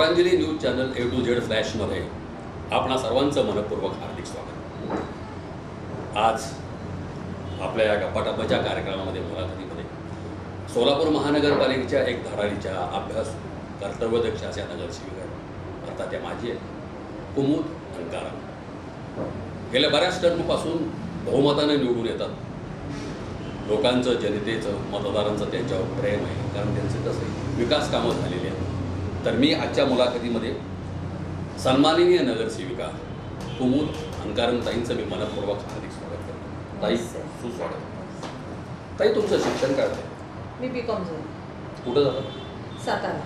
Swaranjali news channel A to Z फ्लॅशमध्ये आपणा सर्वांचं मनपूर्वक हार्दिक स्वागत। आज आपल्या या गप्पाटप्पाच्या कार्यक्रमामध्ये मुलाखतीमध्ये सोलापूर महानगरपालिकेच्या एक धडाडीच्या अभ्यास कर्तव्यदक्ष अशा नगरसेविका अर्थात त्या माझी आहेत कुमुद अंकाराम। गेल्या बऱ्याच टर्मपासून बहुमताने निवडून येतात। लोकांचं जनतेचं मतदारांचं त्यांच्यावर प्रेम आहे, कारण त्यांचे तसे विकास कामं झालेली आहेत। तर मी आजच्या मुलाखतीमध्ये सन्माननीय नगरसेविका कुमुद अंकारामताईंचं मी मनपूर्वक हार्दिक स्वागत करतो। ताई सुस्वागत। ताई तुमचं शिक्षण काय आहे? मी B.Com झाले। कुठं झालं? सातारा।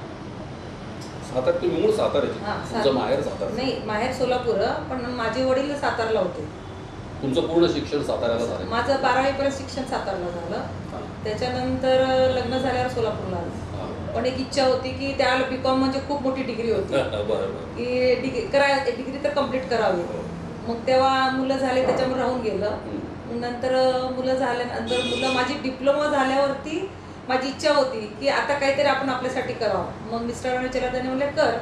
सातारा? तुम्ही मूळ साताऱ्याचे? तुमचं माहेर सातारा? नाही, माहेर सोलापूर, पण माझे वडील सातारला होते। तुमचं पूर्ण शिक्षण साताऱ्याला झालं? माझं 12वी पर्यंत शिक्षण सातारला झालं। त्याच्यानंतर लग्न झाल्यावर सोलापूरला आलं। पण एक इच्छा होती की त्याला B.Com म्हणजे खूप मोठी डिग्री होती की डिग्री तर कम्प्लीट करावी। मग तेव्हा मुलं झाले, त्याच्यामुळे राहून गेलं। नंतर मुलं झाल्यानंतर माझी डिप्लोमा झाल्यावरती माझी इच्छा होती की आता काहीतरी आपण आपल्यासाठी करावं। मग मिस्टरांनी विचारलं, त्याने म्हणले कर।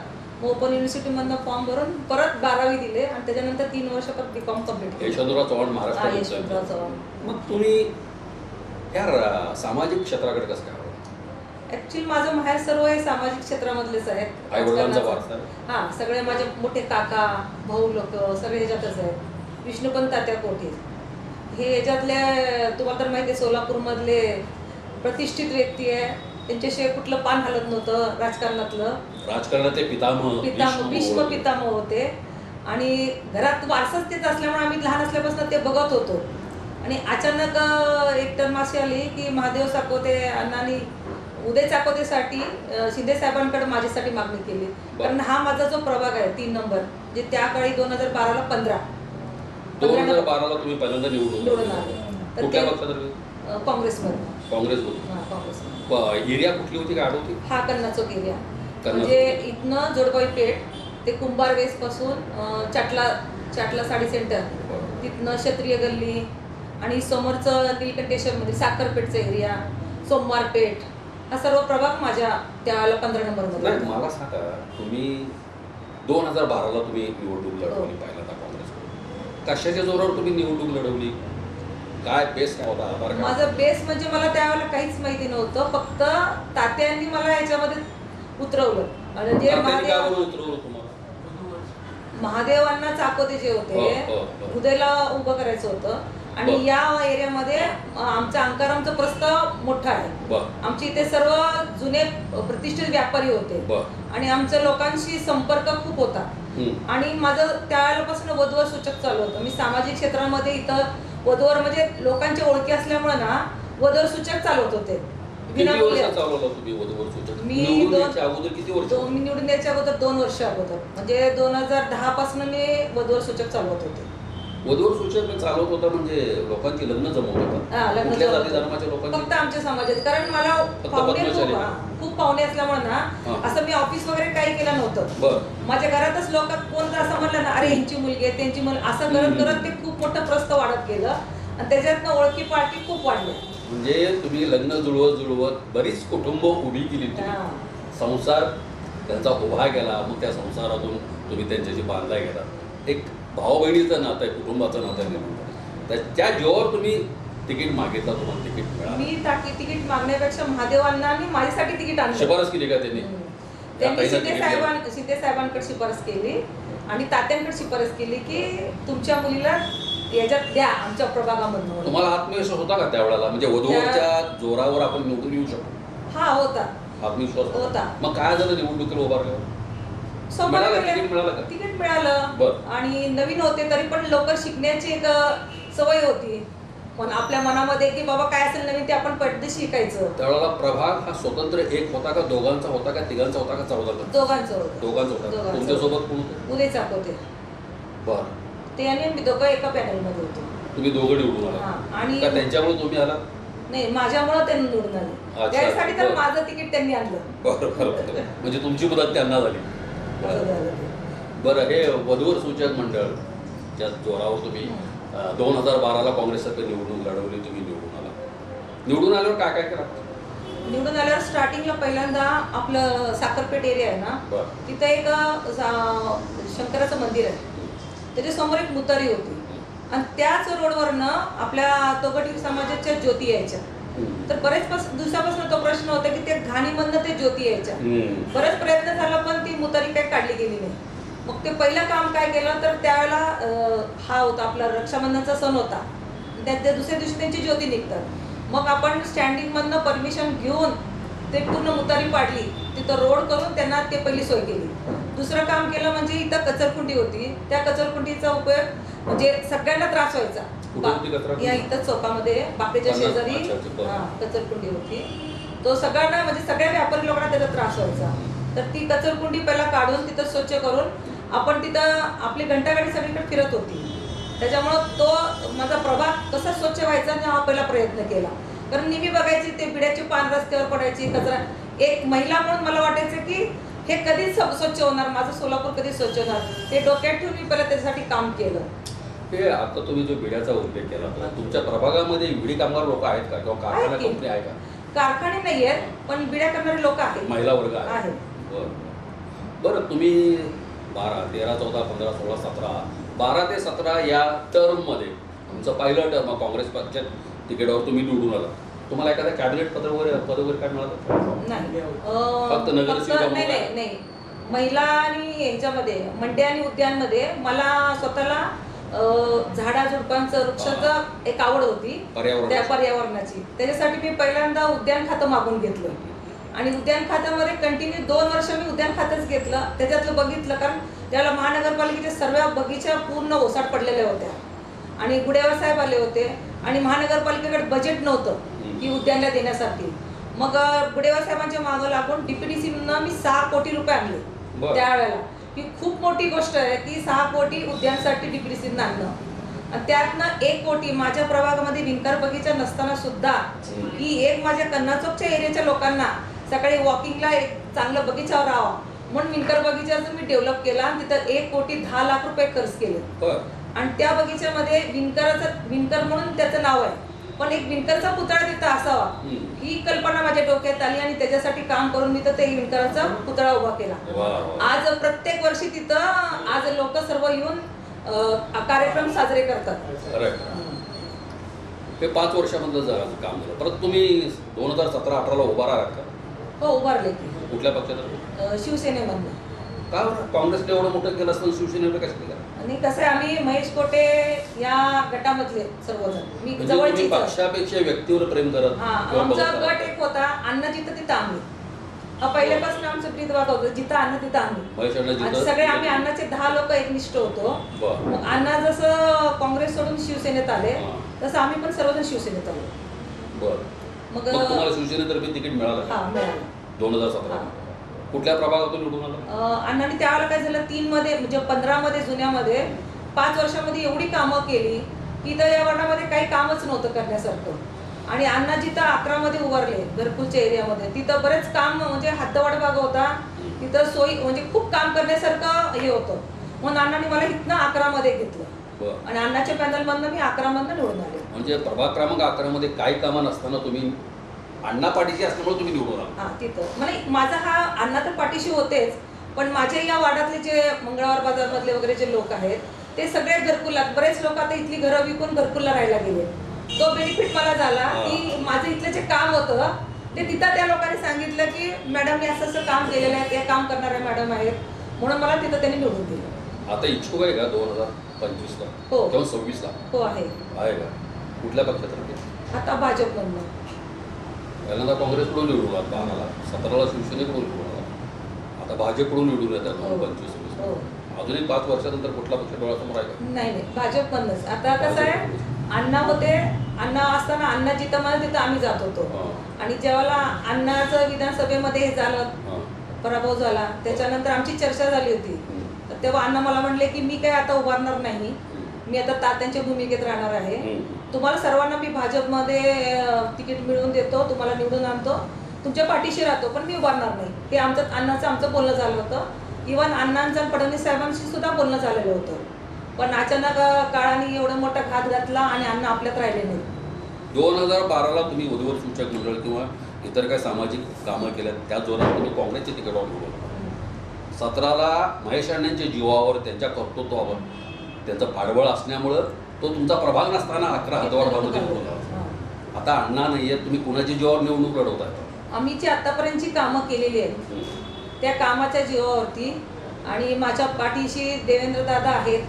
मग ओपन युनिव्हर्सिटीमधनं फॉर्म भरून परत 12वी दिले आणि त्याच्यानंतर 3 वर्ष परत B.Com कम्प्लीट केलं। यशवंतराव चव्हाण महाराष्ट्र। मग तुम्ही या सामाजिक क्षेत्राकडे कसं काय? ऍक्च्युअली माझं माहेर सर्व हे सामाजिक क्षेत्रामधलेच आहेत। आई-वडिलांचा वारसा? हां, सगळे माझे मोठे काका भाऊ लोक सगळे ह्याच्यातच आहेत। विष्णुपंत तात्या कोठे हे ह्याच्यातल्या, तुम्हाला तर माहिती आहे, सोलापूरमधले प्रतिष्ठित व्यक्ती आहे। त्यांच्याशिवाय कुठलं पान हलत नव्हतं राजकारणातलं। राजकारणाचे पितामह भीष्म पितामह होते आणि घरात वारसाच तेच असल्यामुळे आम्ही लहान असल्यापासून ते बघत होतो। आणि अचानक एक टर्म अशी आली की महादेव साकोते अण्णांनी उदय चाकोतेसाठी शिंदे साहेबांकडे माझ्यासाठी मागणी केली। कारण हा माझा जो प्रभाग आहे 3 नंबर, जे त्या काळी 2012ला 2012ला तुम्ही पहिल्यांदा निवडून आले। कुठल्या पक्षातर्फे? काँग्रेसमध्ये। काँग्रेसमध्ये। एरिया कुठली होती, काय होती? हा कन्ना चौक एरिया, म्हणजे इथनं जोडबाई पेठ ते कुंभार वेस पासून चाटला साडी सेंटर, तिथनं क्षत्रिय गल्ली आणि समोरचं नीलकंठेश्वर मध्ये साखरपेठचा एरिया, सोमवार पेठ, हा सर्व प्रभाग माझ्या त्यावेळेला 15 नंबरमध्ये। नाही, मला सांगा, तुम्ही 2012ला तुम्ही निवडणूक लढवली पहिल्यांदा काँग्रेसकडून। कशाच्या जोरावर तुम्ही निवडणूक लढवली? काय बेस काय होता? माझं बेस म्हणजे मला त्यावेळेला काहीच माहिती नव्हतं। फक्त तात्यांनी मला याच्यामध्ये उतरवलं। म्हणजे महादेवांना चाकोते जे होते, उदयला उभं करायचं होतं। आणि या एरियामध्ये आमचा अंकारामचा प्रस्ताव मोठा आहे। आमच्या इथे सर्व जुने प्रतिष्ठित व्यापारी होते आणि आमच्या लोकांशी संपर्क खूप होता। आणि माझं त्यावेळेपासून वधूवर सूचक चालू होतं। मी सामाजिक क्षेत्रामध्ये इथं वधूवर म्हणजे लोकांच्या ओळखी असल्यामुळे ना वधूवर सूचक चालवत होते। मी निवडून द्यायच्या अगोदर 2 वर्ष अगोदर, म्हणजे 2010 पासून मी वधूवर सूचक चालवत होते। वधूवर सूचक चालवत होता म्हणजे लोकांची लग्न जमवत होता? कुठल्या जाती धर्माच्या लोकांची? फक्त आमच्या समाजात, कारण मला खूप पाहुणे असल्यामुळे ना असं मी ऑफिस वगैरे काही केलं नव्हतं। माझ्या घरातच लोक कोण जर असं म्हणलं ना, अरे यांची मुलगी आहे, त्यांची मुलगी, असं करत करत ते खूप मोठं प्रस्त वाढत गेलं आणि त्याच्यातनं ओळखी पाळखी खूप वाढल्या। म्हणजे तुम्ही लग्न जुळवत बरीच कुटुंब उभी केली, संसार त्यांचा उभा केला, मग त्या संसारातून तुम्ही त्यांच्याशी बांधला गेला। एक भाऊ बहिणीचं नातं आहे, कुटुंबाचं नातं निर्माण। त्या जोर तुम्ही तिकीट मागितलं, तुम्हाला तिकीट मिळालं? मी तिकीट मागण्यापेक्षा महादेवांनी माझ्यासाठी तिकीट आणलं। शिफारस केली का त्यांनी? शिंदे साहेबांकडे शिफारस केली आणि तात्यांकडे शिफारस केली की तुमच्या मुलीला याच्यात द्या आमच्या प्रभागामधून। तुम्हाला आत्मविश्वास होता का त्यावेळेला, म्हणजे वधूवरच्या जोरावर आपण निवडून येऊ शकतो? हा होता, आत्मविश्वास होता। मग काय झालं निवडणुकीला उभारल्यावर? तिकीट मिळालं आणि नवीन होते तरी पण लवकर शिकण्याची एक सवय होती पण आपल्या मनामध्ये की बाबा काय असेल नवीन ते आपण पटदे शिकायचं। त्यावेळेला प्रभाग हा स्वतंत्र एक होता का, दोघांचा होता का, तिघांचा होता का, चौघांचा? दोघांचा होता। तुमच्यासोबत कोण? उदय चाकोते। बरं, ते आणि मी दोघं एका पॅनल मध्ये होतो। तुम्ही दोघं निवडून आला आणि त्यांच्यामुळे तुम्ही आला? नाही, माझ्यामुळे त्यांनी निवडून आले, त्यासाठी तर माझं तिकीट त्यांनी आणलं। बरं, म्हणजे तुमची मदत त्यांना झाली। बरं, हे वधूवर सूचक मंडळ ज्या जोरावर तुम्ही 2012ला काँग्रेसतर्फे निवडणूक लढवली, तुम्ही निवडून आला। निवडून आल्यावर काय काय करा? निवडून आल्यावर स्टार्टिंगला पहिल्यांदा आपलं साखरपेठ एरिया आहे ना, बरं. तिथं एक शंकराचं मंदिर आहे, त्याच्या समोर एक मुतारी होती आणि त्याच रोडवरनं आपल्या तोगटी समाजाच्या ज्योती यायच्या. तर बरेच दिवसापासून तो प्रश्न होता की ते घाणीमधनं ते ज्योती यायच्या. बरेच प्रयत्न झाला पण ती मुतारी काही काढली गेली नाही. मग ते पहिलं काम काय केलं तर त्यावेळेला हा होता आपला रक्षाबंधनचा सण होता, त्या दुसऱ्या दिवशी त्यांची ज्योती निघतात. मग आपण स्टँडिंगमधनं परमिशन घेऊन ते पूर्ण मुतारी पाडली, तिथं रोड करून त्यांना ते पहिली सोय केली. दुसरं काम केलं म्हणजे इथं कचरकुंडी होती, त्या कचरकुंडीचा उपयोग म्हणजे सगळ्यांना त्रास व्हायचा. या इथं चौकामध्ये बाकीच्या शेजारी कचरकुंडी होती, तो सगळ्यांना म्हणजे सगळ्या व्यापारी लोकांना त्याचा त्रास व्हायचा. तर ती कचरकुंडी पहिला काढून तिथं स्वच्छ करून आपण तिथं आपली घंटागाडी सगळीकडे फिरत होती. त्याच्यामुळं तो माझा प्रभाग कसा स्वच्छ व्हायचा हा पहिला प्रयत्न केला. कारण नेहमी बघायची ते बिड्याची पान रस्त्यावर पडायची, कचरा. एक महिला म्हणून मला वाटायचं की हे कधीच स्वच्छ होणार, माझं सोलापूर कधी स्वच्छ होणार, ते डोक्यात ठेवून मी पहिला त्याच्यासाठी काम केलं. हे आता तुम्ही जो बिड्याचा उल्लेख केला, तुमच्या प्रभागामध्ये विडी कामगार लोक आहेत का किंवा कारखाना कंपनी आहे का? कारखाने नाही आहेत पण बिड्या करणारे लोक आहेत, महिला वर्ग आहे. बरं, तुम्ही 12, 13, 14, 15, 16, 17, 12 ते 17 या टर्ममध्ये तुमचं पहिलं टर्म काँग्रेस पक्षाच्या तिकीटावर तुम्ही निवडून आला. तुम्हाला एखाद्या कॅबिनेट पद वगैरे काय मिळालं? नाही, फक्त नगरसेविका नाही. महिला आणि ह्याच्यामध्ये मंडी आणि उद्यानमध्ये मला स्वतःला झाडाझुडपांचं वृक्षाचं एक आवड होती, त्या पर्यावरणाची. त्याच्यासाठी मी पहिल्यांदा उद्यान खातं मागून घेतलं आणि उद्यान खात्यामध्ये कंटिन्यू 2 वर्ष मी उद्यान खातंच घेतलं. त्याच्यातलं बघितलं, कारण त्याला महानगरपालिकेच्या सर्व बगीच्या पूर्ण ओसाड पडलेल्या होत्या आणि गुडेवार साहेब आले होते आणि महानगरपालिकेकडे बजेट नव्हतं की उद्यानला देण्यासाठी. मग गुडेवार साहेबांच्या मागं लागून DPDCनं मी 6 कोटी रुपये आणले त्यावेळेला. ही खूप मोठी गोष्ट आहे की 6 कोटी उद्यानसाठी DPDCनं आणलं. आणि त्यातनं 1 कोटी माझ्या प्रभागामध्ये विंकर बगीचा नसताना सुद्धा ही एक माझ्या कन्नाचौकच्या एरियाच्या लोकांना सकाळी वॉकिंगला एक चांगलं बगीचावर राहावं म्हणून विंकर बगीचाचं मी डेव्हलप केला आणि तिथं 1 कोटी 10 लाख रुपये खर्च केले. आणि त्या बगीच्यामध्ये विंकर म्हणून त्याचं नाव आहे, पण एक विंकरचा पुतळा तिथं असावा ही कल्पना माझ्या डोक्यात आली आणि त्याच्यासाठी काम करून मी तर ते विंकराचा पुतळा उभा केला. आज प्रत्येक वर्षी तिथं आज लोक सर्व येऊन कार्यक्रम साजरे करतात. हे 5 वर्षामध्ये काम झालं. परत तुम्ही 2017-18ला उभा राहिलात का? हो, उभारले की. कुठल्या पक्षात? शिवसेनेमधनं. का काँग्रेसने एवढं मोठं केलं असतं, शिवसेनेने कसं केलं? आणि कसं आहे, आम्ही महेश कोटे या गटामधले सर्वजण, मी जवळची. पक्षापेक्षा व्यक्तीवर प्रेम करत. आमचा गट एक होता, अन्न जिथं तिथं आम्ही. पहिल्यापासून आमचं प्रीतभाग होतं, जिथं अन्न तिथं आम्ही. सगळे आम्ही अन्नाचे 10 लोक एकनिष्ठ होतो. मग अण्णा जसं काँग्रेस सोडून शिवसेनेत आले तसं आम्ही पण सर्वजण शिवसेनेत आलो. मग तुम्हाला शिवसेनेतर्फे तिकीट मिळालं? हा, मिळालं. 2017. कुठल्या प्रभागातून निवडून आलं? अण्णांनी त्यावेळेला काय झालं, 3 मध्ये म्हणजे 15 जुन्यामध्ये 5 वर्षामध्ये एवढी कामं केली की तर या वार्डामध्ये काही कामच नव्हतं करण्यासारखं. आणि अण्णा जिथं 11 मध्ये उभारले घरकुलच्या एरियामध्ये, तिथं बरेच काम म्हणजे हद्दवाड भाग होता, तिथं सोयी म्हणजे खूप काम करण्यासारखं हे होतं. म्हणून अण्णांनी मला इथनं 11 मध्ये घेतलं आणि अण्णाच्या पॅनलमधनं मी 11 मधनं निवडून आले. म्हणजे प्रभाग क्रमांक 11 मध्ये काही कामं नसताना तुम्ही अण्णा पाठीशी असल्यामुळे तुम्ही निवडून आला? हा, तिथं म्हणजे माझा हा अण्णा तर पाठीशी होतेच, पण माझ्या या वार्डातले जे मंगळवार बाजार मधले वगैरे जे लोक आहेत ते सगळे घरकुलात, बरेच लोक आता इथली घरं विकून घरकुलला राहायला गेले. तो बेनिफिट मला झाला की माझं इथलं जे काम होतं ते तिथं त्या लोकांनी सांगितलं की मॅडमने असं असं काम केलेलं आहे, ते काम करणारे मॅडम आहेत, म्हणून मला तिथं त्यांनी निवडून दिलं. आता इच्छुक आहे का 2025ला? हो. किंवा 26ला? हो, आहे. का? कुठल्या पक्षातर्फे? आता भाजपमधनं. पहिल्यांदा काँग्रेसकडून निवडून आला 12ला, 17ला शिवसेनेकडून निवडून आला, आता भाजपकडून निवडून येतात 2025. अजूनही 5 वर्षानंतर कुठला पक्ष डोळ्यासमोर आहे? नाही, भाजपमधनंच. आता कसं आहे, अण्णा होते, अण्णा असताना अण्णा जिथं मला तिथं आम्ही जात होतो. आणि जेव्हा अण्णाचं विधानसभेमध्ये हे झालं, पराभव झाला, त्याच्यानंतर आमची चर्चा झाली होती. तर तेव्हा अण्णा मला म्हणले की मी काय आता उभारणार नाही, मी आता तात्यांच्या भूमिकेत राहणार आहे. तुम्हाला सर्वांना मी भाजपमध्ये तिकीट मिळवून देतो, तुम्हाला निवडून आणतो, तुमच्या पाठीशी राहतो, पण मी उभारणार नाही. हे आमचं बोलणं झालं होतं. इव्हन अण्णांचं फडणवीस साहेबांशी सुद्धा बोलणं झालेलं होतं. पण अचानक काळाने एवढा मोठा घात घातला आणि अण्णा आपल्यात राहिले नाही. 2012ला तुम्ही वधूवर सूचक मंडळ किंवा इतर काही सामाजिक कामं केल्यात त्या जोरात तुम्ही काँग्रेसचे तिकीटावर निवडलं. 17ला महेश अण्णांच्या जीवावर, त्यांच्या कर्तृत्वावर, त्यांचं पाठबळ असल्यामुळं तो तुमचा प्रभाग नसताना 11 हदवाड भागामध्ये निवडला. आता अण्णा नाही आहेत, तुम्ही कुणाच्या जीवावर निवडणूक लढवताय? आम्ही जी आतापर्यंतची कामं केलेली आहेत त्या कामाच्या जीवावरती, आणि माझ्या पाठीशी देवेंद्र दादा आहेत,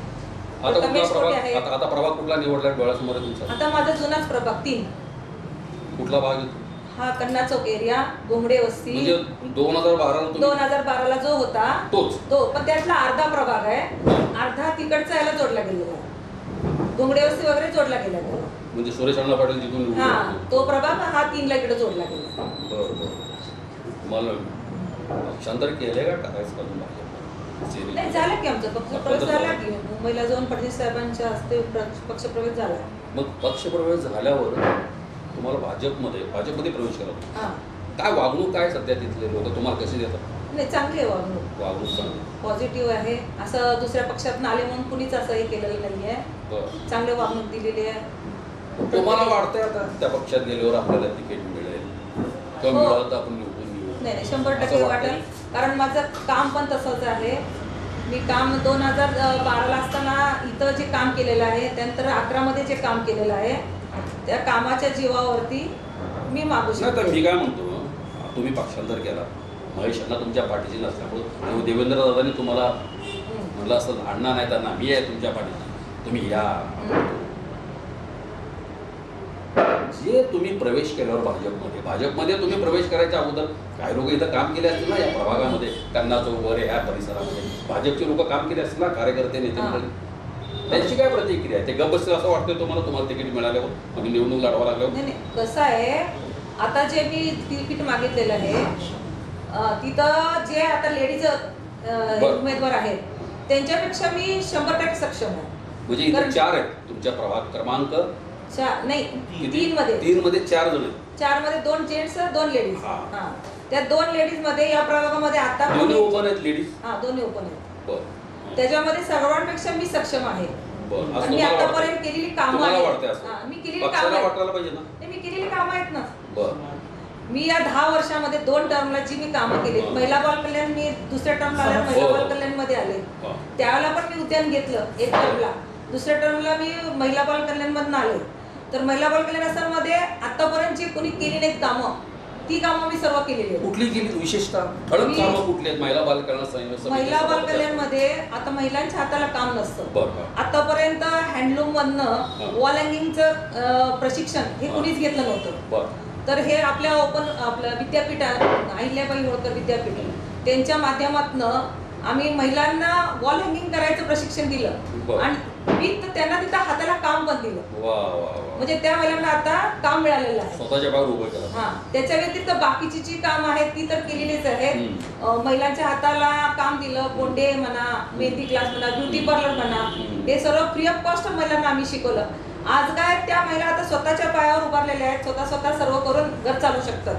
आता कुठला रमेश कोटे प्रभाग, आहेत. आता प्रभाग कुठला निवडला डोळ्यासमोर आहे तुमचा? आता माझा जुनाच प्रभाग 3. कुठला भाग येतो? हा कन्ना चौक एरिया, घोंगडे वस्ती. म्हणजे 2012ला तुम्ही 2012ला जो होता तोच तो, पण त्यातला अर्धा प्रभाग आहे, अर्धा तिकडचा याला जोडला गेलेला आहे, घोंगडे वस्ती वगैरे जोडला गेला आहे. म्हणजे सुरेश अण्णा पाटील जिथून निवडून हा आले. तो प्रभाग हा 3ला इकडे जोडला गेला. बरं बरं. मला पक्षांतर केलंय का टाकायचं करून भाजप? नाही झालं की आमचा पक्षप्रवेश झाला की मुंबईला जाऊन फडणवीस साहेबांच्या हस्ते पक्षप्रवेश झाला. मग पक्षप्रवेश झाल्यावर तुम्हाला भाजपमध्ये प्रवेश केला होता. हा काय वागणूक काय सध्या तिथले लोक तुम्हाला कसे देतात? नाही चांगली आहे वागणूक, वागणूक चांगली. पॉझिटिव्ह आहे. असं दुसऱ्या पक्षातून आले म्हणून कुणीच असं हे केलेलं नाही आहे. बरं. चांगली वागणूक दिलेली आहे. तुम्हाला वाटतंय आता त्या पक्षात गेल्यावर आपल्याला तिकीट मिळेल किंवा हो. मिळालं तर आपण निवडून येऊ? नाही 100% असं वाटतंय? वाटेल, कारण माझं काम पण तसंच आहे. मी काम 2012ला असताना इथं जे काम केलेलं आहे, त्यानंतर 11मध्ये जे काम केलेलं आहे, त्या कामाच्या जीवावरती मी मागू नाही तर शकतो. मी काय म्हणतो, तुम्ही पक्षांतर केला, महेश अण्णा तुमच्या पाठीशी नसल्यामुळं आणि देवेंद्र दादांनी तुम्हाला म्हटलं असं अण्णा नाही तर मी आहे तुमच्या पाठीशी, तुम्ही या. जे तुम्ही प्रवेश केल्यावर भाजपमध्ये तुम्ही प्रवेश करायच्या अगोदर काही लोक इथं काम केले असतील ना या प्रभागामध्ये, कन्ना चौक वगैरे ह्या परिसरामध्ये भाजपचे लोक काम केले असतील ना, कार्यकर्ते नेते मंडळी, त्यांची काय प्रतिक्रिया आहे? ते गप्प बसतील असं वाटतंय तुम्हाला तिकीट मिळाल्यावर, तुम्ही निवडणूक लढवा लागल्यावर? नाही कसं आहे, आता जे मी तिकीट मागितलेलं आहे तिथं जे आता लेडीज उमेदवार आहेत त्यांच्यापेक्षा मी 100% सक्षम आहे. म्हणजे इथे 4 आहेत तुमच्या प्रभाग क्रमांक नाही 3 मध्ये 4 जण आहेत. 4 मध्ये 2 जेंट्स 2 लेडीज. हा. हा त्या 2 लेडीज मध्ये या प्रभागामध्ये आता दोन्ही ओपन आहेत लेडीज. हा दोन्ही ओपन आहेत. बरं. त्याच्यामध्ये सर्वांपेक्षा मी सक्षम आहे. बरं. असं आणि मी तुम्हाला आतापर्यंत वाटतंय? केलेली कामं तुम्हाला आहेत. वाटतंय असं? हा, मी केलेली पक्षाला कामं आहेत. वाटायला पाहिजे ना. नाही, मी केलेली कामं आहेत ना. बरं. मी या 10 वर्षामध्ये 2 टर्मला जी मी कामं केली, महिला बाल कल्याण मी दुसऱ्या टर्मला आल्यावर महिला हो. बाल कल्याण मध्ये आले, हा. त्यावेळेला पण मी उद्यान घेतलं एक टर्मला, दुसऱ्या टर्मला मी महिला बाल कल्याण मधून आले. तर महिला बाल कल्याण असताना आतापर्यंत जी कोणी केली नाहीत कामं, ती कामं मी सर्व केलेली आहेत. कुठली केली विशेषतः ठळक कामं कुठली आहेत महिला बाल कल्याण समिती? महिला बाल कल्याण मध्ये आता महिलांच्या हाताला काम नसतं. बरं. आतापर्यंत हँडलूम मधनं वॉल हँगिंगचं प्रशिक्षण हे कुणीच घेतलं नव्हतं. बरं. तर हे आपलं विद्यापीठ अहिल्याबाई होळकर विद्यापीठ त्यांच्या माध्यमातनं आम्ही महिलांना वॉल हँगिंग करायचं प्रशिक्षण दिलं बरं. आणि त्यांना तिथं हाताला काम पण दिलं. वा वा वा. म्हणजे त्या महिलांना आता काम मिळालेलं आहे. स्वतःच्या पायावर उभं केलं. हा त्याच्या व्यतिरिक्त बाकीची जी काम आहेत ती तर केलेलीच आहेत. महिलांच्या हाताला काम दिलं, कोंडे म्हणा, मेहंदी क्लास म्हणा, ब्युटी पार्लर म्हणा, हे सर्व फ्री ऑफ कॉस्ट महिलांना आम्ही शिकवलं. आज काय त्या महिला आता स्वतःच्या पायावर उभारलेल्या आहेत, स्वतः सर्व करून घर चालू शकतात.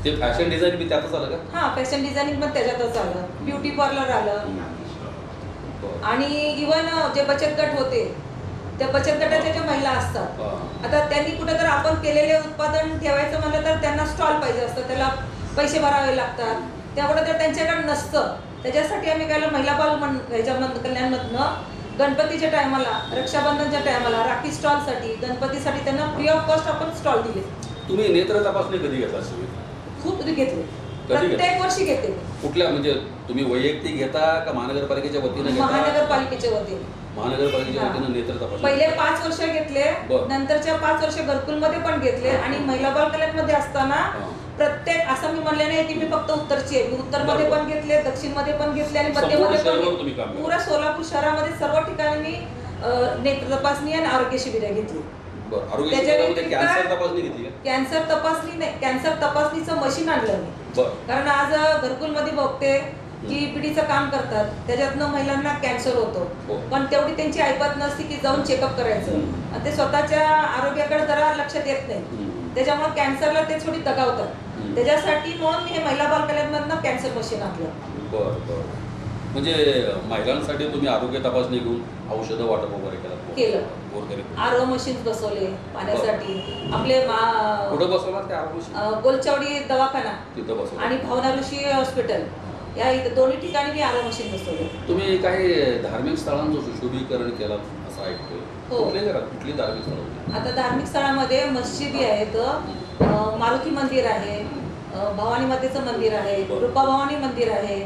ते फॅशन डिझाईन बी त्यातच आलं का? हा फॅशन डिझायनिंग पण त्याच्यातच आलं, ब्युटी पार्लर आलं. आणि इव्हन जे बचत गट होते त्या बचत गटाच्या ज्या महिला असतात, आता त्यांनी कुठे तर आपण केलेले उत्पादन ठेवायचं म्हणलं तर त्यांना स्टॉल पाहिजे असतं, त्याला पैसे भरावे लागतात, त्यामुळे तर त्यांच्याकडे नसतं. त्याच्यासाठी आम्ही काय महिला बाल कल्याणमधनं गणपतीच्या टायमाला, रक्षाबंधनच्या टायमाला, राखी स्टॉलसाठी, गणपतीसाठी त्यांना फ्री ऑफ कॉस्ट आपण स्टॉल दिले. तुम्ही नेत्र तपासणी कधी घेतला? खूप घेतले, प्रत्येक वर्षी घेते. कुठल्या म्हणजे तुम्ही वैयक्तिक घेता का महानगरपालिकेच्या वतीने घेता? महानगरपालिकेच्या वतीने. महानगरपालिकेच्या वतीने नेत्र तपासणी. पहिले 5 वर्ष घेतले, नंतरच्या 5 वर्ष घरकुलमध्ये पण घेतले. आणि महिला बाल कल्याण मध्ये असताना प्रत्येक, असं मी म्हणले नाही की मी फक्त उत्तरची आहे, मी उत्तरमध्ये पण घेतले, दक्षिणमध्ये पण घेतले आणि मध्यमध्ये पण. पुरा सोलापूर शहरामध्ये सर्व ठिकाणी मी नेत्र तपासणी आणि आरोग्य शिबिरे घेतली. कॅन्सर तपासणी घेतली? कॅन्सर तपासणी नाही, कॅन्सर तपासणीचं मशीन आणलं मी. कारण आज घरकुलमध्ये बघते जी पीडीचं काम करतात त्याच्यातनं महिलांना कॅन्सर होतो, पण तेवढी त्यांची ऐपत नसते की जाऊन चेकअप करायचं, आणि ते स्वतःच्या आरोग्याकडे जरा लक्ष देत नाही, त्याच्यामुळे कॅन्सरला ते थोडी दगावतात. त्याच्यासाठी म्हणून मी हे महिला बाल कल्याणमधनं कॅन्सर मशीन आणलं. म्हणजे महिलांसाठी तुम्ही आरोग्य तपासणी घेऊन औषधं वाटप वगैरे केलं? गोरगरीब आरो मशीन बसवले पाण्यासाठी आपले कुठं बसवणार ते आरोग्य गोलचावडी दवाखाना तिथं बसवलं आणि भावना ऋषी हॉस्पिटल या इथं दोन्ही ठिकाणी मी आरो मशीन बसवले. तुम्ही काही धार्मिक स्थळांचं सुशोभीकरण केलं असं ऐकतोय. हो. कुठली धार्मिक स्थळं होती? आता धार्मिक स्थळामध्ये मस्जिदी आहेत, मारुती मंदिर आहे, भवानी मातेचं मंदिर आहे, रूपा भवानी मंदिर आहे.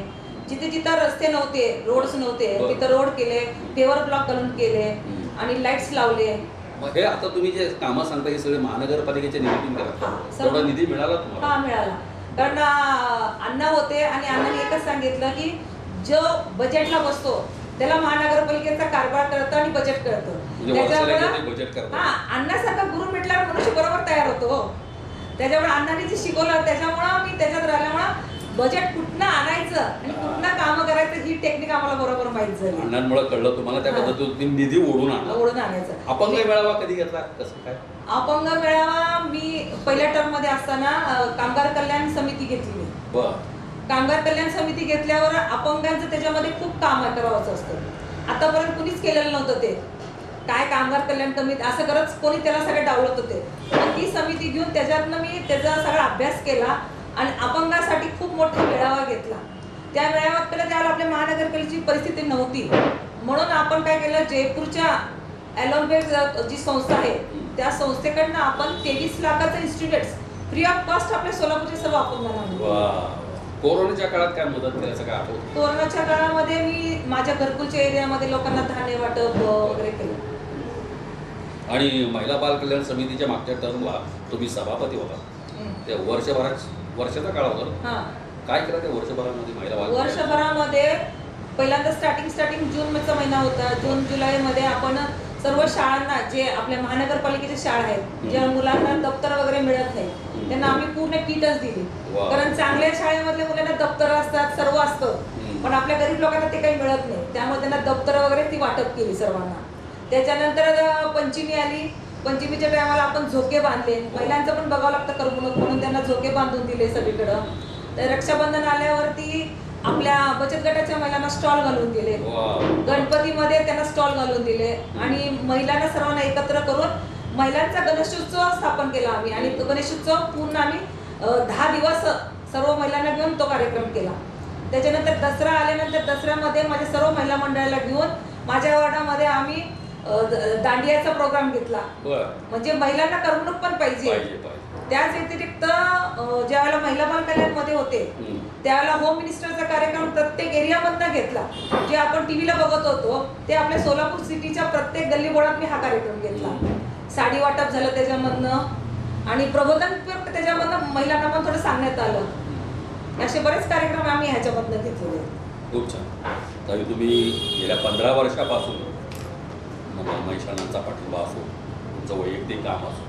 जिथे जिथं रस्ते नव्हते, रोड्स नव्हते, तिथं रोड केले, पेवर ब्लॉक घालून केले आणि लाईट्स लावले. मग हे आता तुम्ही जे कामं सांगता हे सगळे महानगरपालिकेच्या निधीतून करा. तेवढा निधी मिळाला तुम्हाला? हा मिळाला. कारण अण्णा होते आणि अण्णांनी एकच सांगितलं की जो बजेटला बसतो त्याला महानगरपालिकेचा कारभार करतं आणि बजेट करतं. त्याच्यामुळे हा अण्णासारखा गुरु भेटल्यावर मनुष्य बरोबर तयार होतो. त्याच्यामुळे अण्णांनी जे शिकवलं त्याच्यामुळं मी त्याच्यात राहिल्यामुळं बजेट कुठनं आणायचं आणि कुठनं कामं करायचं ही टेक्निक आम्हाला बरोबर माहित झाली. अण्णांमुळे कळलं तुम्हाला त्या पद्धतीने निधी ओढून आणायचं. अपंग मेळावा कधी घेतला कसं काय? अपंग मेळावा मी पहिल्या टर्म मध्ये असताना कामगार कल्याण समिती घेतली. कामगार कल्याण समिती घेतल्यावर अपंगांचं त्याच्यामध्ये खूप काम करावंच असतं. आतापर्यंत कुणीच केलेलं नव्हतं ते. काय कामगार कल्याण कमिटी असं करत कोणी त्याला सगळे डावलत होते. ती समिती घेऊन त्याच्यातनं मी त्याचा सगळा अभ्यास केला आणि अपंगासाठी खूप मोठा मेळावा घेतला. त्या मेळाव्यात पहिला त्यावेळेला आपल्या महानगरपालिकेची परिस्थिती नव्हती म्हणून आपण काय केलं, जयपूरच्या ॲलोनबेग जी संस्था आहे त्या संस्थेकडनं आपण 23 लाखाचं इन्स्ट्रुमेंट्स फ्री ऑफ कॉस्ट आपल्या सोलापूरचे सर्व अपंगांना आणले. कोरोनाच्या काळात काय मदत केल्याचं काय आठवतं? कोरोनाच्या काळामध्ये मी माझ्या घरकुलच्या एरियामध्ये लोकांना धान्य वाटप वगैरे केलं. आणि महिला बाल कल्याण समितीच्या मागच्या टर्मला तुम्ही सभापती होता. ते वर्षाचा काळ होता. काय केलं त्या वर्षभरामध्ये महिला बाल? वर्षभरामध्ये पहिल्यांदा स्टार्टिंग जूनचा महिना होता. जून जुलैमध्ये आपण सर्व शाळांना जे आपल्या महानगरपालिकेच्या शाळा आहेत ज्या मुलांना दप्तर वगैरे मिळत नाही त्यांना आम्ही पूर्ण किटच दिली. कारण चांगल्या शाळेमधल्या मुलांना दप्तर असतात, सर्व असतं, पण आपल्या गरीब लोकांना ते काही मिळत नाही. त्यामुळे त्यांना दप्तर वगैरे ती वाटप केली सर्वांना. त्याच्यानंतर पंचमी आली. पंचमीच्या टायमाला आपण झोके बांधले. महिलांचं पण बघावं लागतं करमणूक म्हणून त्यांना झोके बांधून दिले सगळीकडं. तर रक्षाबंधन आल्यावरती आपल्या बचत गटाच्या महिलांना स्टॉल घालून दिले. गणपतीमध्ये त्यांना स्टॉल घालून दिले आणि महिलांना सर्वांना एकत्र करून महिलांचा गणेशोत्सव स्थापन केला आम्ही. आणि तो गणेशोत्सव पूर्ण आम्ही 10 दिवस सर्व महिलांना घेऊन तो कार्यक्रम केला. त्याच्यानंतर दसरा आल्यानंतर दसऱ्यामध्ये माझ्या सर्व महिला मंडळाला घेऊन माझ्या वार्डामध्ये आम्ही दांडियाचा प्रोग्राम घेतला. म्हणजे महिलांना करमणूक पण पाहिजे. त्याच व्यतिरिक्त ज्यावेळेला महिला बाल कल्याण मध्ये होते त्यावेळेला होम मिनिस्टरचा कार्यक्रम प्रत्येक एरियामधनं घेतला. जे आपण टीव्हीला बघत होतो ते आपल्या सोलापूर सिटीच्या प्रत्येक गल्लीबोळात मी हा कार्यक्रम घेतला. साडी वाटप झालं त्याच्यामधनं आणि प्रबोधन त्याच्यामधनं महिलांना पण थोडं सांगण्यात आलं. असे बरेच कार्यक्रम आम्ही ह्याच्यामधनं घेतलेले. खूप छान. तरी तुम्ही गेल्या 15 वर्षापासून महिषाणांचा पाठिंबा असो, तुमचं वैयक्तिक काम असो,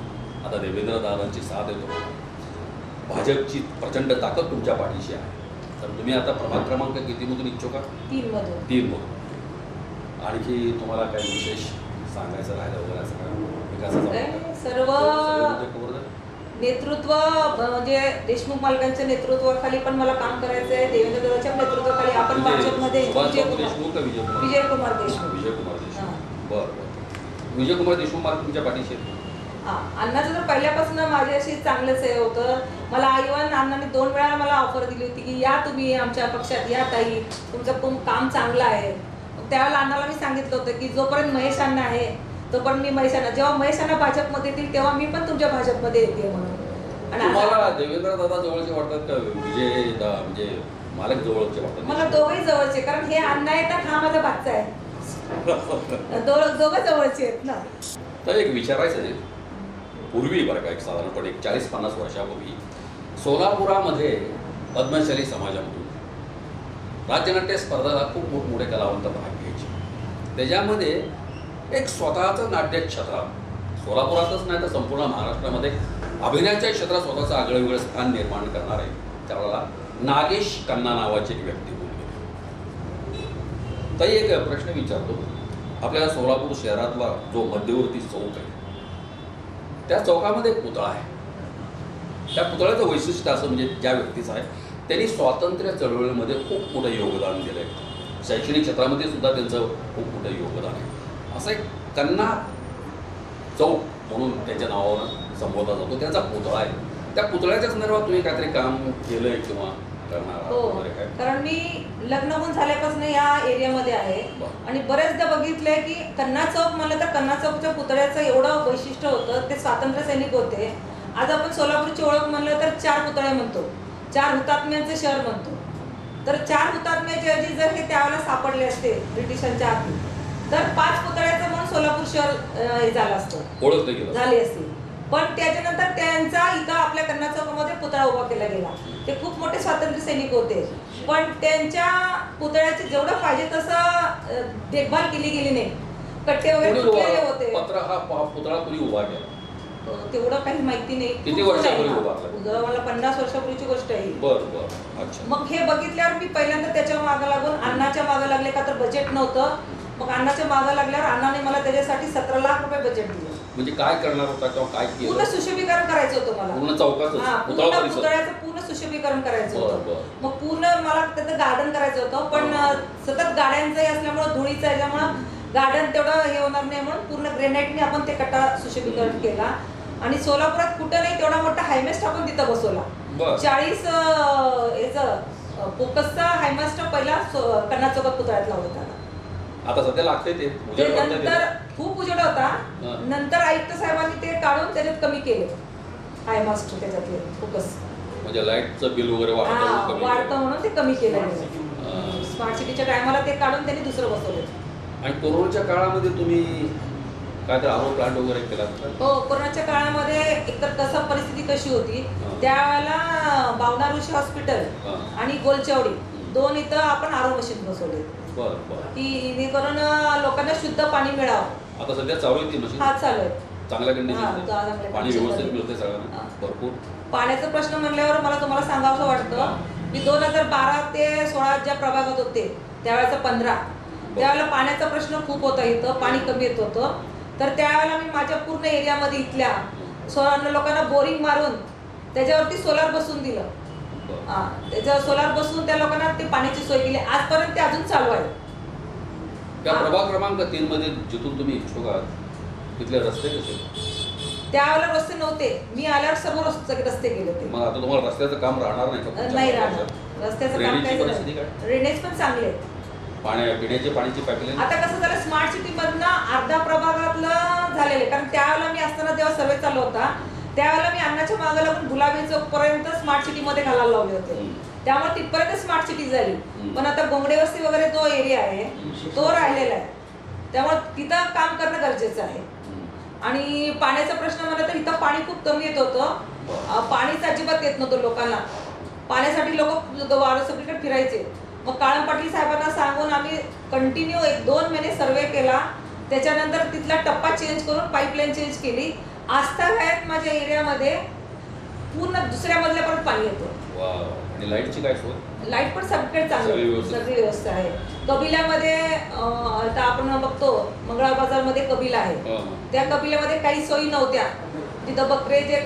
आता देवेंद्र दादांची साथ येतो, भाजपची प्रचंड ताकद तुमच्या पाठीशी आहे. तर तुम्ही आता प्रभाग क्रमांक कितीमधून इच्छुक आहात? 3 मधून. आणखी तुम्हाला काही विशेष सांगायचं राहिलं वगैरे असं काय? सर्व नेतृत्व म्हणजे देशमुख मालकांच्या नेतृत्वाखाली पण मला काम करायचं आहे. देवेंद्र दादाच्या नेतृत्वाखाली आपण भाजपमध्ये विजयकुमार देशमुख. बरं. विजयकुमार देशमुख मालक तुमच्या पाठीशी आहेत? अण्णाचं तर पहिल्यापासून माझ्याशी चांगलंच हे होतं. मला इव्हन अण्णांनी 2 वेळा मला ऑफर दिली होती की या तुम्ही आमच्या पक्षात या ताई, तुमचं काम चांगलं आहे. त्यावेळेला अण्णाला मी सांगितलं होतं की जोपर्यंत महेश अण्णा आहे तोपर्यंत मी महेश अण्णा, जेव्हा महेश अण्णा भाजपमध्ये येतील तेव्हा मी पण तुमच्या भाजपमध्ये येते म्हणून. आणि मला देवेंद्र दादा जवळचे वाटतात का विजय म्हणजे मालक जवळचे वाटतात? मला दोघंही जवळचे, कारण हे अण्णा येतात हा माझा बादचा आहे. दोघं जवळचे आहेत ना. तर एक विचारायचं आहे, पूर्वी बरं का, एक साधारणपणे 40-50 वर्षापूर्वी सोलापुरामध्ये पद्मशाली समाजामधून राज्यनाट्य स्पर्धाला खूप मोठमोठे कलावंत भाग घ्यायचे. त्याच्यामध्ये एक स्वतःचं नाट्यक्षेत्र सोलापुरातच नाही तर संपूर्ण महाराष्ट्रामध्ये अभिनयाच्या क्षेत्रात स्वतःचं आगळेवेगळं स्थान निर्माण करणार आहे. त्यावेळेला नागेश खन्ना नावाची एक व्यक्ती होऊन गेली. तरी एक प्रश्न विचारतो, आपल्याला सोलापूर शहरातला जो मध्यवर्ती चौक आहे त्या चौकामध्ये एक पुतळा आहे. त्या पुतळ्याचं वैशिष्ट्य असं म्हणजे ज्या व्यक्तीचं आहे त्यांनी स्वातंत्र्य चळवळीमध्ये खूप मोठं योगदान दिलं आहे. शैक्षणिक क्षेत्रामध्ये सुद्धा त्यांचं खूप मोठं योगदान आहे. असं एक कन्ना चौक म्हणून त्यांच्या नावानं संबोधला जातो, त्यांचा पुतळा आहे. त्या पुतळ्याच्या संदर्भात तुम्ही काहीतरी काम केलंय किंवा करणार आहात हो, वगैरे काय? कारण मी लग्न होऊन झाल्यापासून या एरियामध्ये आहे आणि बरेचदा बघितलंय की कन्ना चौक म्हणलं तर कन्ना चौकच्या पुतळ्याचं एवढं वैशिष्ट्य होतं. ते स्वातंत्र्य सैनिक होते. आज आपण सोलापूरची ओळख म्हणलं तर 4 पुतळे म्हणतो, 4 हुतात्म्यांचे शहर म्हणतो. तर 4 हुतात्म्याच्या ऐवजी जर हे त्यावेळेला सापडले असते ब्रिटिशांच्या हाती तर 5 पुतळ्याचं म्हणून सोलापूर शहर हे झालं असतं, ओळखलं गेलं झाली असती. पण त्याच्यानंतर त्यांचा इथं आपल्या कन्ना चौकामध्ये पुतळा उभा केला गेला. ते खूप मोठे स्वातंत्र्य सैनिक होते, पण त्यांच्या पुतळ्याचे जेवढं पाहिजे तसं देखभाल केली गेली नाही. कट्टे वगैरे तुटलेले होते. पुतळा कुणी उभा केला? तेवढं काही माहिती नाही. किती वर्षापूर्वी उभारला? मला 50 वर्षापूर्वीची गोष्ट आहे. बरं. अच्छा. मग हे बघितल्यावर मी पहिल्यांदा त्याच्या मागं लागून अण्णाच्या मागं लागले, का तर बजेट नव्हतं. मग अण्णाच्या मागं लागल्यावर अण्णाने मला त्याच्यासाठी 17 लाख रुपये बजेट दिलं. म्हणजे काय करणार होता किंवा काय केलं? पूर्ण सुशोभीकरण करायचं होतं मला. पूर्ण चौकाचं पुतळ्याचं पूर्ण सुशोभीकरण करायचं होतं. मग पूर्ण मला त्याचं गार्डन करायचं होतं, पण सतत गाड्यांचंही असल्यामुळं, धुळीचं याच्यामुळं गार्डन तेवढं हे होणार नाही म्हणून पूर्ण ग्रेनाईटने आपण ते कट्टा सुशोभीकरण केला. आणि सोलापुरात कुठं नाही तेवढा मोठा हायमेस्ट आपण तिथं बसवला. 40 याचं फोकसचा हायमेस्ट पहिला कन्ना चौकात पुतळ्यात लावला होता. आता सध्या लागते ते नंतर खूप उजेड होता. नंतर आयुक्त साहेबांनी ते काढून त्याच्यात कमी केले हायमास्ट, त्याच्यातले फोकस. म्हणजे लाईटचं बिल वगैरे वाढतं म्हणून ते कमी केलं. स्मार्ट सिटीच्या टायमाला ते काढून त्यांनी दुसरं बसवलं. आणि कोरोनाच्या काळामध्ये तुम्ही काय तर आरो प्लांट वगैरे केला? हो, कोरोनाच्या काळामध्ये एकतर कसं परिस्थिती कशी होती त्यावेळेला बावना ऋषी हॉस्पिटल आणि गोलचवडी 2 इथं आपण आरो मशीन बसवले की जेणेकरून लोकांना शुद्ध पाणी मिळावं. आता सध्या चालू आहे ती मशीन? हा, चालू आहे. चांगल्या कंडिशन पाणी व्यवस्थित मिळते सगळ्यांना भरपूर. पाण्याचा प्रश्न म्हणल्यावर मला तुम्हाला सांगावं वाटतं की 2012 ते 16 ज्या प्रभागात होते त्यावेळेचा 15 त्यावेळेला पाण्याचा प्रश्न खूप होता. इथं पाणी कमी येत होतं. तर त्यावेळेला मी माझ्या पूर्ण एरियामध्ये इथल्या लोकांना बोरिंग मारून त्याच्यावरती सोलार बसवून दिलं. त्याच्यावर सोलार बसवून त्या लोकांना ते पाण्याची सोय केली. आजपर्यंत ते अजून चालू आहे. त्या प्रभाग क्रमांक 3 मध्ये जिथून तुम्ही इच्छुक आहात तिथले रस्ते कसे? त्यावेळेला रस्ते नव्हते. मी आल्यावर सर्व रस्ते केले होते. मग आता तुम्हाला रस्त्याचं काम राहणार नाही का? नाही राहणार. रस्त्याचं काम काय? ड्रेनेज पण चांगले, पिण्याच्या पाण्याची पाईपलाईन. आता कसं झालं, स्मार्ट सिटी मधनं अर्धा प्रभागातलं झालेलं. कारण त्यावेळेला मी असताना जेव्हा सर्वे चालू होता त्यावेळेला मी अण्णाच्या मागे लागून गुलाबी चौक पर्यंत स्मार्ट सिटी मध्ये घालायला लावले होते. त्यामुळे तिथपर्यंत स्मार्ट सिटी झाली. पण आता गोंगडे वस्ती वगैरे जो एरिया आहे तो राहिलेला आहे. त्यामुळे तिथं काम करणं गरजेचं आहे. आणि पाण्याचा प्रश्न म्हणलं तर इथं पाणी खूप कमी येत होतं. पाणीच अजिबात येत नव्हतं लोकांना. पाण्यासाठी लोक सगळीकडे फिरायचे. मग काळम पाटील साहेबांना सांगून आम्ही कंटिन्यू 1-2 महिने सर्वे केला. त्याच्यानंतर तिथला टप्पा चेंज करून पाईपलाईन चेंज केली. आस्थागायत माझ्या एरियामध्ये पूर्ण दुसऱ्या मजल्यापर्यंत पाणी येतं. आणि लाईटची काय सोय? लाईट पण सगळीकडे चांगली, सगळी व्यवस्था आहे. कबिल्यामध्ये आता आपण बघतो मंगळा बाजारमध्ये कबिला आहे. त्या कबिल्यामध्ये काही सोयी नव्हत्या. तिथं बकरे जे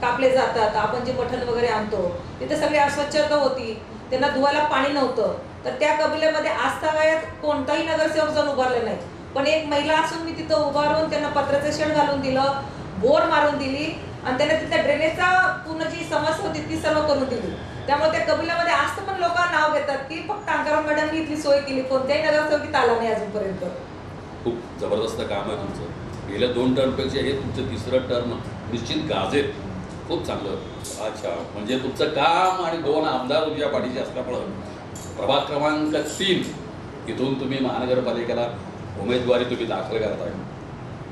कापले जातात, आपण जे मटण वगैरे आणतो तिथे सगळी अस्वच्छता होती. त्यांना धुवायला पाणी नव्हतं. तर त्या कबिल्यामध्ये आस्थागायत कोणताही नगरसेवक जाऊन उभारले नाही. पण एक महिला असून मी तिथं उभारून त्यांना पत्र्याचं शेड घालून दिलं, बोर मारून दिली आणि त्यांना तिथल्या ड्रेनेजचा पूर्ण जी समस्या होती ती सर्व करून दिली. त्यामुळे त्या कबिलामध्ये आज पण लोक नाव घेतात की फक्त अंकाराम मॅडमनी इथली सोय केली. कोणत्याही नगरसेवकीत आला नाही अजूनपर्यंत. खूप जबरदस्त काम आहे तुमचं. गेल्या 2 टर्मपेक्षा हे तुमचं 3रं टर्म निश्चित गाजेल. खूप चांगलं. अच्छा, म्हणजे तुमचं काम आणि 2 आमदार तुमच्या पाठीशी असल्यामुळं प्रभाग क्रमांक 3 इथून तुम्ही महानगरपालिकेला उमेदवारी तुम्ही दाखल करताय.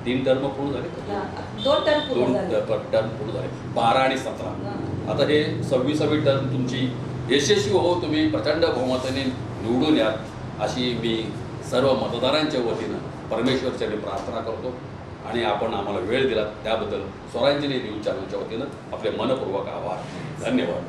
3 टर्म पूर्ण झाले? 2 टर्म पूर्ण झाले. 12 आणि 17. आता हे 26वी टर्म तुमची यशस्वी हो, तुम्ही प्रचंड बहुमताने निवडून याल अशी मी सर्व मतदारांच्या वतीनं परमेश्वरच्या प्रार्थना करतो. आणि आपण आम्हाला वेळ दिला त्याबद्दल स्वरांजली न्यूज चॅनलच्या वतीनं आपले मनपूर्वक आभार. धन्यवाद.